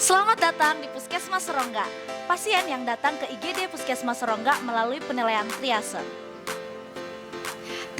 Selamat datang di Puskesmas Serongga. Pasien yang datang ke IGD Puskesmas Serongga melalui penilaian triase.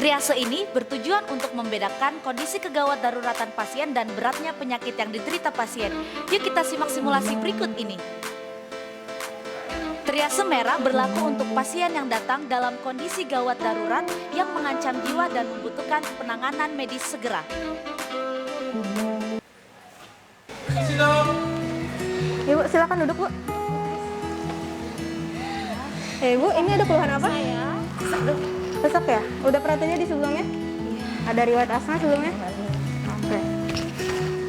Triase ini bertujuan untuk membedakan kondisi kegawat daruratan pasien dan beratnya penyakit yang diderita pasien. Yuk kita simak simulasi berikut ini. Triase merah berlaku untuk pasien yang datang dalam kondisi gawat darurat yang mengancam jiwa dan membutuhkan penanganan medis segera. Ibu, silakan duduk, Bu. Bu, ini ada keluhan apa? Sesak ya? Udah perhatiannya di sebelumnya? Ada riwayat asma sebelumnya? Oke.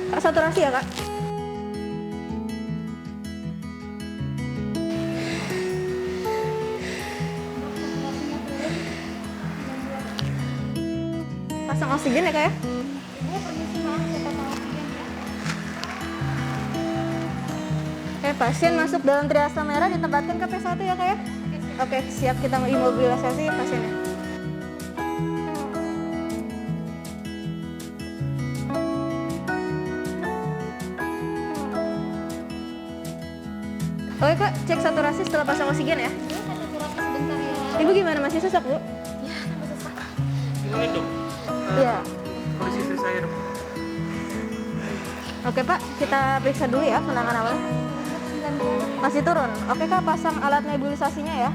Kak, saturasi ya, Kak? Pasang oksigen ya, Kak ya? Pasien masuk dalam triase merah ditempatkan ke P1 ya, Kak ya? Oke, siap, kita mau imobilisasi pasiennya. Oke, Kak, cek saturasi setelah pasang oksigen ya. Ibu gimana, masih sesak, Bu? Iya, tambah sesak. Gimana dok? Iya. Kondisi istri saya dok. Oke, Pak, kita periksa dulu ya penanganan awalnya. Masih turun. Oke, Kak, pasang alat nebulisasinya ya.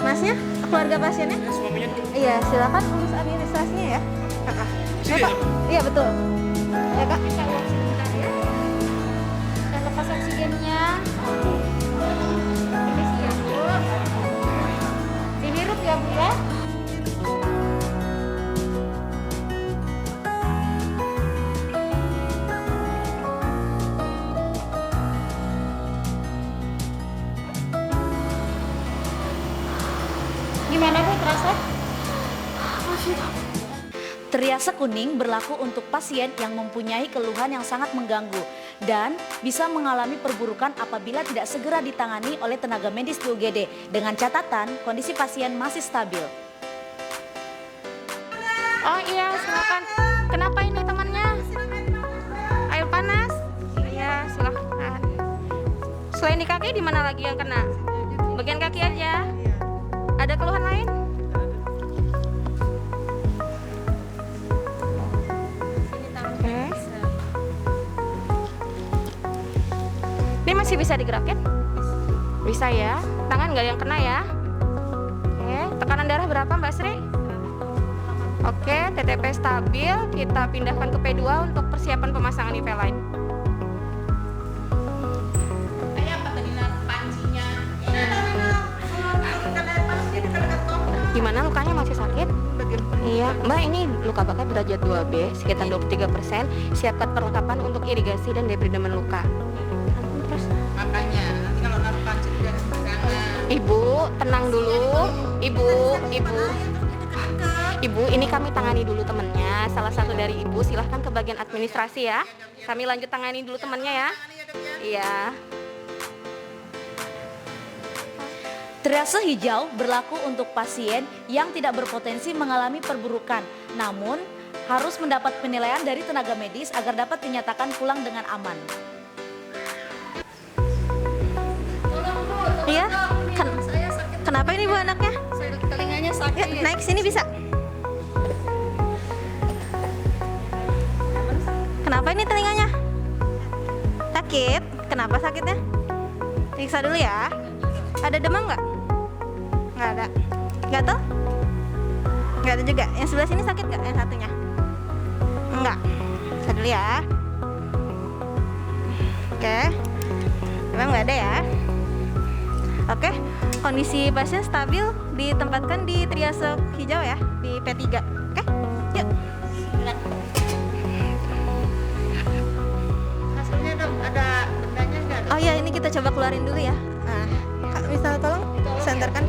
Masnya, keluarga pasiennya? Ya, suaminya dok. Iya, silakan urus administrasinya ya. Sini Pak. dok. Iya, betul. Ya, Kak. Kita ulang sebentar ya. Dan lepas oksigennya. Ini siap, Bu. Dihirup ya, Bu ya. Gimana, Bu, terasa? Triase kuning berlaku untuk pasien yang mempunyai keluhan yang sangat mengganggu dan bisa mengalami perburukan apabila tidak segera ditangani oleh tenaga medis di UGD dengan catatan kondisi pasien masih stabil. Oh iya, silakan. Kenapa ini temannya? Air panas? Iya, silakan. Selain di kaki, di mana lagi yang kena? Bagian kaki aja. Ada keluhan lain? Oke. Ini masih bisa digerakin? Bisa ya. Tangan nggak yang kena ya? Oke. Tekanan darah berapa, Mbak Sri? Oke, TTP stabil. Kita pindahkan ke P2 untuk persiapan pemasangan IV line. Gimana, lukanya masih sakit? Iya, Mbak, ini luka bakar derajat 2B sekitar 23%. Siapkan perlengkapan untuk irigasi dan debridemen luka. Terus Makanya nanti kalau naruh panci udah sembarangan. Ibu, tenang dulu. Ibu, ini kami tangani dulu temennya. Salah satu dari Ibu, silahkan ke bagian administrasi ya. Kami lanjut tangani dulu temennya ya. Iya. Triase hijau berlaku untuk pasien yang tidak berpotensi mengalami perburukan, namun harus mendapat penilaian dari tenaga medis agar dapat dinyatakan pulang dengan aman. Iya. Kenapa ini, Bu, anaknya? Telinganya sakit. Yuk, naik sini bisa. Kenapa ini telinganya? Sakit? Kenapa sakitnya? Periksa dulu ya. Ada demam nggak? Nggak ada. Gatal? Nggak ada juga. Yang sebelah sini sakit nggak? Yang satunya? Enggak. Periksa dulu ya. Oke. Memang nggak ada ya. Oke. Kondisi pasien stabil, ditempatkan di triase hijau ya, di P3. Oke? Yuk. Hasilnya dok ada bendanya nggak? Oh ya, ini kita coba keluarin dulu ya. Nah, Kak, bisa tolong senterkan.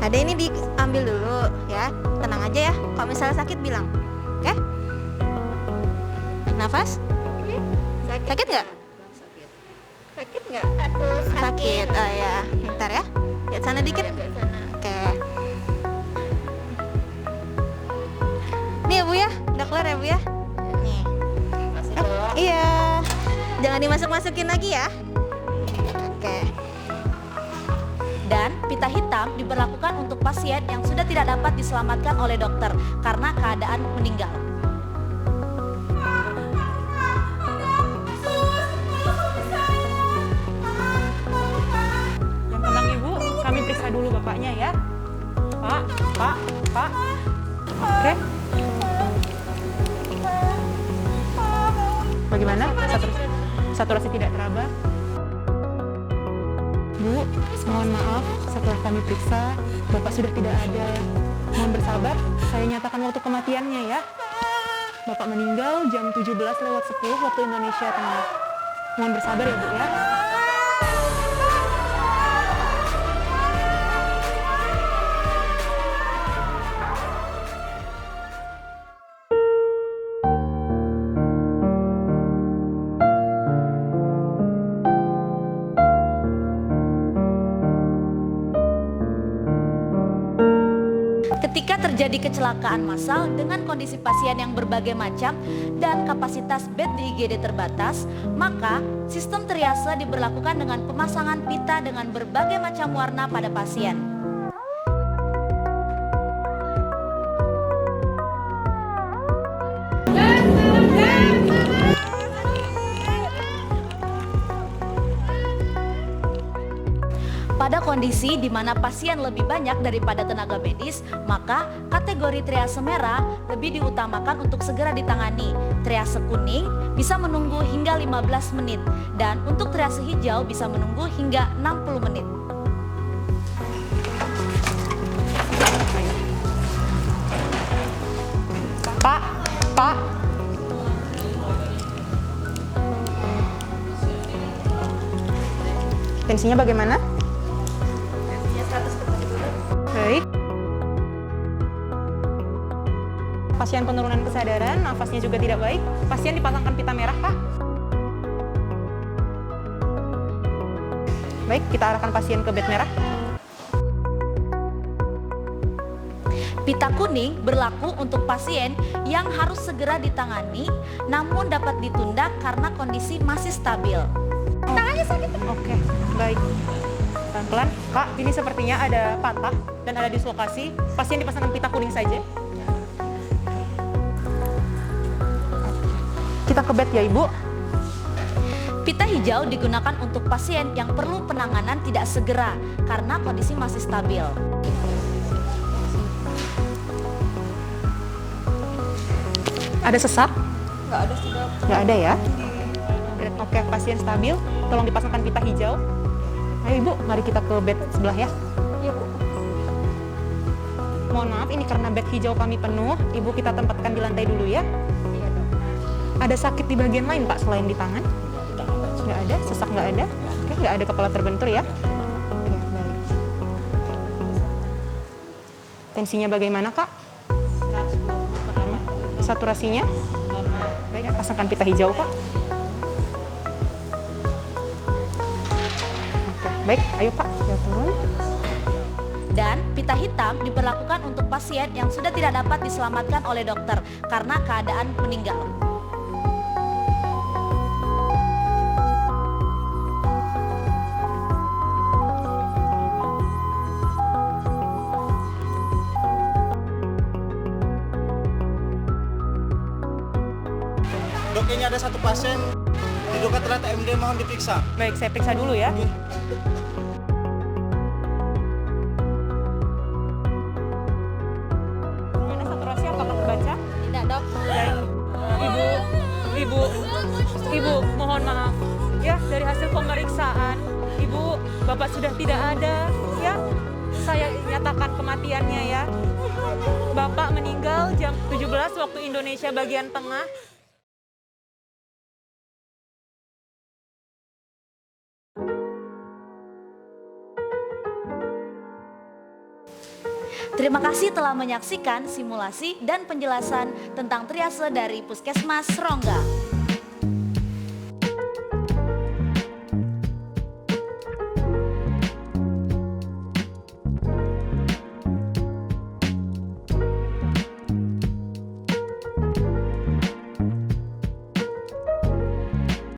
Ada ini diambil dulu ya. Tenang aja ya. Kalau misalnya sakit bilang. Oke? Nafas? Sakit nggak? Sakit nggak? Aduh Sakit. Oh ya. Bentar ya. Lihat sana dikit. Oke. Nih ya, Bu ya. Udah keluar ya, Bu ya. Nih. Iya. Jangan dimasuk-masukin lagi ya. Oke. Dan pita hitam diberlakukan untuk pasien yang sudah tidak dapat diselamatkan oleh dokter karena keadaan meninggal. Yang tenang Ibu, kami periksa dulu bapaknya ya. Pak. Oke. Bagaimana? Saturasi tidak teraba. Bu, mohon maaf, setelah kami periksa, Bapak sudah tidak ada. Mohon bersabar, saya nyatakan waktu kematiannya ya. Bapak meninggal jam 17:10 waktu Indonesia Tengah. Mohon bersabar ya Bu ya. Ketika terjadi kecelakaan massal dengan kondisi pasien yang berbagai macam dan kapasitas bed di IGD terbatas, maka sistem triase diberlakukan dengan pemasangan pita dengan berbagai macam warna pada pasien. Pada kondisi di mana pasien lebih banyak daripada tenaga medis, maka kategori triase merah lebih diutamakan untuk segera ditangani. Triase kuning bisa menunggu hingga 15 menit dan untuk triase hijau bisa menunggu hingga 60 menit. Pak. Tensinya bagaimana? Baik. Pasien penurunan kesadaran, nafasnya juga tidak baik. Pasien dipasangkan pita merah, Pak. Baik, kita arahkan pasien ke bed merah. Pita kuning berlaku untuk pasien yang harus segera ditangani namun dapat ditunda karena kondisi masih stabil. Tangannya sakit. Oke, baik. Pelan-pelan, Pak. Ini sepertinya ada patah dan ada dislokasi. Pasien dipasangkan pita kuning saja. Kita ke bed ya, Ibu. Pita hijau digunakan untuk pasien yang perlu penanganan tidak segera karena kondisi masih stabil. Ada sesak? Nggak ada ya? Oke, pasien stabil. Tolong dipasangkan pita hijau. Ayo Ibu, mari kita ke bed sebelah ya. Iya Bu. Mohon maaf, ini karena bed hijau kami penuh. Ibu kita tempatkan di lantai dulu ya. Iya Dok. Ada sakit di bagian lain Pak selain di tangan? Nggak ada, sesak nggak ada. Oke, nggak ada kepala terbentur ya. Oke, baik. Tensinya bagaimana Kak? Saturasinya? Baik, pasangkan pita hijau Pak. Oke, baik, ayo Pak, ya turun. Dan pita hitam diberlakukan untuk pasien yang sudah tidak dapat diselamatkan oleh dokter karena keadaan meninggal. Dok, ini ada satu pasien diduga terlihat TMD, mohon diperiksa. Baik, saya periksa dulu ya. Gimana saturasi, apakah terbaca? Tidak Dok. Baik. Ibu, mohon maaf. Ya, dari hasil pemeriksaan, Ibu, Bapak sudah tidak ada. Ya, saya nyatakan kematiannya ya. Bapak meninggal jam 17 waktu Indonesia bagian tengah. Terima kasih telah menyaksikan simulasi dan penjelasan tentang triase dari Puskesmas Rongga.